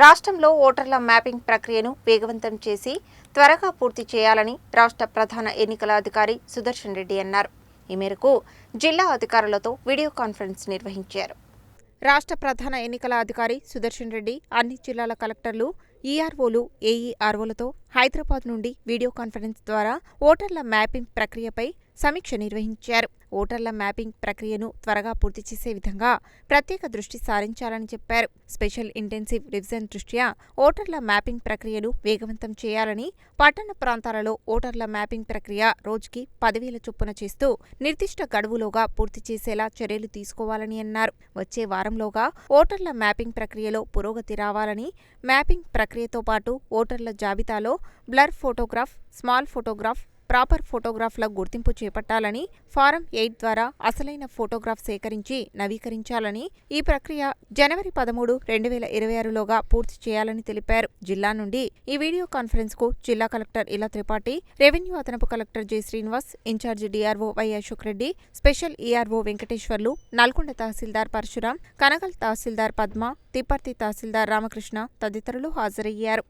రాష్ట్రంలో ఓటర్ల మ్యాపింగ్ ప్రక్రియను వేగవంతం చేసి త్వరగా పూర్తి చేయాలని రాష్ట్ర ప్రధాన ఎన్నికల అధికారి సుదర్శన్ రెడ్డి అన్నారు. ఈ మేరకు జిల్లా అధికారులతో వీడియో కాన్ఫరెన్స్ నిర్వహించారు. రాష్ట్ర ప్రధాన ఎన్నికల అధికారి సుదర్శన్ రెడ్డి అన్ని జిల్లాల కలెక్టర్లు, ఈఆర్ఓలు, ఏఈఆర్ఓలతో హైదరాబాద్ నుండి వీడియో కాన్ఫరెన్స్ ద్వారా ఓటర్ల మ్యాపింగ్ ప్రక్రియపై సమీక్ష నిర్వహించారు. ఓటర్ల మ్యాపింగ్ ప్రక్రియను త్వరగా పూర్తి చేసే విధంగా ప్రత్యేక దృష్టి సారించాలని చెప్పారు. స్పెషల్ ఇంటెన్సివ్ రివిజన్ దృష్ట్యా ఓటర్ల మ్యాపింగ్ ప్రక్రియను వేగవంతం చేయాలని, పట్టణ ప్రాంతాలలో ఓటర్ల మ్యాపింగ్ ప్రక్రియ రోజుకి 10,000 చొప్పున చేస్తూ నిర్దిష్ట గడువులోగా పూర్తి చేసేలా చర్యలు తీసుకోవాలని అన్నారు. వచ్చే వారంలోగా ఓటర్ల మ్యాపింగ్ ప్రక్రియలో పురోగతి రావాలని, మ్యాపింగ్ ప్రక్రియతో పాటు ఓటర్ల జాబితాలో blur photograph, small photograph, proper ఫోటోగ్రాఫ్ల గుర్తింపు చేపట్టాలని, ఫారం 8 ద్వారా అసలైన ఫోటోగ్రాఫ్ సేకరించి నవీకరించాలని, ఈ ప్రక్రియ జనవరి 13, 2026లోగా పూర్తి చేయాలని తెలిపారు. జిల్లా నుండి ఈ వీడియో కాన్ఫరెన్స్ కు జిల్లా కలెక్టర్ ఇలా త్రిపాఠి, రెవెన్యూ అదనపు collector J Srinivas, incharge DRO Y Ashok Reddy, special ERO Venkateswarlu, Nalgonda tahsildar Parashuram, Kanagal tahsildar Padma, Tipparthi tahsildar Ramakrishna తదితరులు హాజరయ్యారు.